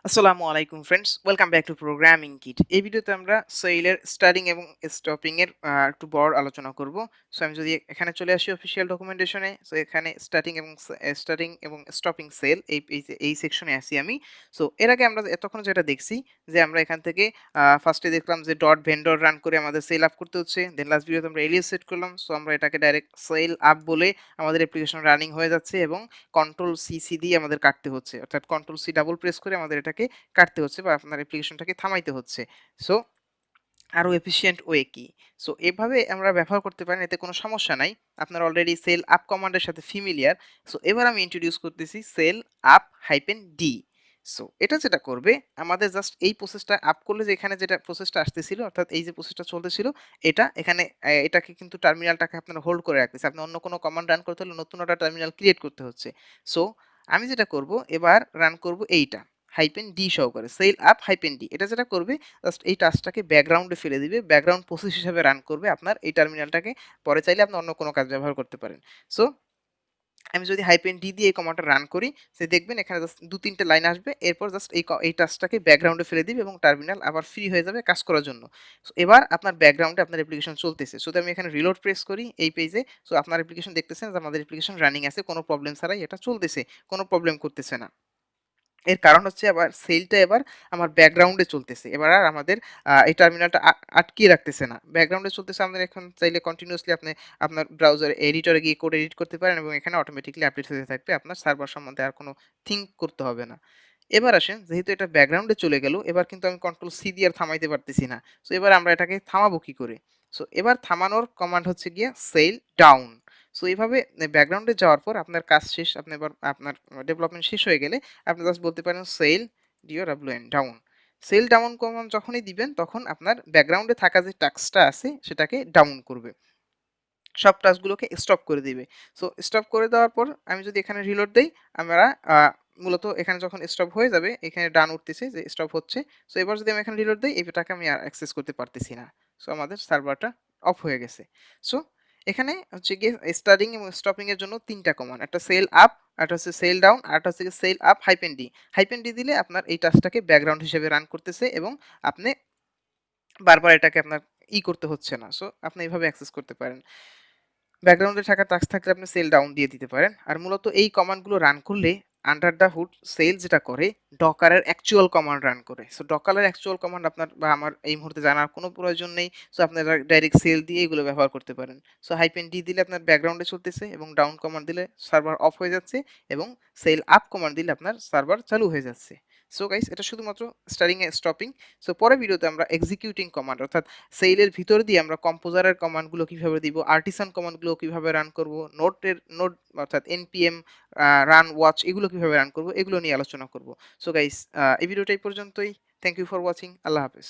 আসসালামু আলাইকুম friends, welcome back to programming kit. এই ভিডিওতে আমরা সেইলের স্টার্টিং এবং স্টপিং এর একটু বড় আলোচনা করব। সো আমি যদি এখানে চলে আসি অফিসিয়াল ডকুমেন্টেশনে, সো এখানে স্টার্টিং এবং স্টপিং সেল এই সেকশনে আসি আমি। সো এর আগে আমরা এতক্ষণ যেটা দেখছি যে আমরা এখান থেকে ফার্স্টে দেখলাম যে ডট ভেন্ডর রান করে আমাদের সেল আপ করতে হচ্ছে। দেন লাস্ট ভিডিওতে আমরা এলিয়াস সেট করলাম, সো আমরা এটাকে ডাইরেক্ট সেল আপ বলে আমাদের অ্যাপ্লিকেশন রানিং হয়ে যাচ্ছে এবং কন্ট্রোল সি দিয়ে আমাদের কাটতে হচ্ছে, অর্থাৎ কন্ট্রোল সি ডাবল প্রেস করে আমাদের এটাকে কাটতে হচ্ছে বা আপনার অ্যাপ্লিকেশনটাকে থামাইতে হচ্ছে। সো আরো এফিশিয়েন্ট ওয়ে কি? সো এভাবে আমরা ব্যবহার করতে পারেন, এতে কোনো সমস্যা নাই। আপনারা অলরেডি সেল আপ কমান্ডের সাথে ফ্যামিলিয়ার। সো এবার আমি ইন্ট্রোডিউস করতেছি cell up hyphen D. So এটা যেটা করবে, আমাদের জাস্ট এই প্রসেসটা আপ করলে যে এখানে যেটা প্রসেসটা আসতেছিল, অর্থাৎ এই যে প্রসেসটা চলতেছিল, এটা এখানে এটাকে কিন্তু টার্মিনালটাকে আপনারা হোল্ড করে রাখতেছে। আপনি অন্য কোনো কমান্ড রান করতে হলে নতুন একটা টার্মিনাল ক্রিয়েট করতে হচ্ছে। সো আমি যেটা করব, এবার রান করব এইটা হাইপেন ডি সহকারে, সেল আপ হাইপেন ডি। এটা যেটা করবে, জাস্ট এই টাস্কটাকে ব্যাকগ্রাউন্ডে ফেলে দিবে, ব্যাকগ্রাউন্ড প্রসেস হিসেবে রান করবে আপনার এই টার্মিনালটাকে। পরে চাইলে আপনি অন্য কোনো কাজ ব্যবহার করতে পারেন। সো আমি যদি হাইপেন ডি দিয়ে এই কমান্ডটা রান করি, সে দেখবেন এখানে জাস্ট ২-৩ টে লাইন আসবে। এরপর জাস্ট এই টাস্কটাকে ব্যাকগ্রাউন্ডে ফেলে দিবে এবং টার্মিনাল আবার ফ্রি হয়ে যাবে কাজ করার জন্য। সো এবার আপনার ব্যাকগ্রাউন্ডে আপনার অ্যাপ্লিকেশন চলতেছে। যদি আমি এখানে রিলোড প্রেস করি এই পেজে, সো আপনার অ্যাপ্লিকেশন দেখতেছেন যে আমাদের অ্যাপ্লিকেশন রানিং আছে, কোনো প্রবলেম ছাড়াই এটা চলতেছে, কোনো প্রবলেম করতেছে না। এর কারণ হচ্ছে আবার সেলটা এবার আমার ব্যাকগ্রাউন্ডে চলতেছে। এবার আর আমাদের এই টার্মিনালটা আটকিয়ে রাখতেছে না। ব্যাকগ্রাউন্ডে চলতেছে, আমাদের এখন চাইলে কন্টিনিউয়াসলি আপনি আপনার ব্রাউজার এডিটরে গিয়ে কোড এডিট করতে পারেন এবং এখানে অটোমেটিক্যালি আপডেট হতে থাকবে। আপনার সার্ভার সম্বন্ধে আর কোনো থিংক করতে হবে না। এবার আসেন, যেহেতু এটা ব্যাকগ্রাউন্ডে চলে গেল, এবার কিন্তু আমি কন্ট্রোল সি দিয়ে আর থামাইতে পারতেছি না। সো এবার আমরা এটাকে থামাবো কি করে? সো এবার থামানোর কমান্ড হচ্ছে গিয়ে সেল ডাউন। সো এইভাবে ব্যাকগ্রাউন্ডে যাওয়ার পর আপনার কাজ শেষ, আপনি এবার আপনার ডেভেলপমেন্ট শেষ হয়ে গেলে আপনি জাস্ট বলতে পারেন cell DOWN down. Cell down command যখনই দিবেন, তখন আপনার ব্যাকগ্রাউন্ডে থাকা যে টাস্কটা আছে সেটাকে ডাউন করবে। সব টাস্কগুলোকে স্টপ করে দিবে। সো স্টপ করে দেওয়ার পর আমি যদি এখানে রিলোড দেই, আমরা আ মূলত এখানে যখন স্টপ হয়ে যাবে, এখানে ডান উঠতেছে যে স্টপ হচ্ছে। সো এবার যদি আমি এখানে রিলোড দেই, এটাকে আমি আর অ্যাক্সেস করতে পারতেছি না। সো আমাদের সার্ভারটা অফ হয়ে গেছে। সো এখানে হচ্ছে গিয়ে স্টার্টিং এবং স্টপিং এর জন্য ৩ টা কমান্ড। একটা সেল আপ, একটা হচ্ছে সেল ডাউন, আরেকটা হচ্ছে cell up hyphen D. Hyphen D দিলে আপনার এই টাস্কটাকে ব্যাকগ্রাউন্ড হিসেবে রান করতেছে এবং আপনি বারবার এটাকে আপনার করতে হচ্ছে না। সো আপনি এভাবে অ্যাক্সেস করতে পারেন। ব্যাকগ্রাউন্ডে থাকা টাস্ক থাকলে আপনি সেল ডাউন দিয়ে দিতে পারেন। আর মূলত এই কমান্ডগুলো রান করলে আন্ডার দ্য হুড সেল যেটা করে, ডকারের অ্যাকচুয়াল কমান্ড রান করে। সো ডকারের অ্যাকচুয়াল কমান্ড আপনার বা আমার এই মুহূর্তে জানার কোনো প্রয়োজন নেই। সো আপনারা ডাইরেক্ট সেল দিয়ে এগুলো ব্যবহার করতে পারেন। সো হাইপেন ডি দিলে আপনার ব্যাকগ্রাউন্ডে চলতেছে এবং ডাউন কমান্ড দিলে সার্ভার অফ হয়ে যাচ্ছে এবং সেল আপ কমান্ড দিলে আপনার সার্ভার চালু হয়ে যাচ্ছে। সো গাইস, এটা শুধুমাত্র স্টার্টিং এ স্টপিং। সো পরের ভিডিওতে আমরা এক্সিকিউটিং কমান্ড, অর্থাৎ সেইলের ভিতর দিয়ে আমরা কম্পোজারের কমান্ডগুলো কিভাবে দিব, আর্টিসান কমান্ডগুলো কিভাবে রান করব, নোড অর্থাৎ এনপিএম রান ওয়াচ এগুলো কিভাবে রান করব, এগুলো নিয়ে আলোচনা করব। সো গাইস, এই ভিডিওটা এই পর্যন্তই। Thank you for watching. আল্লাহ হাফেজ।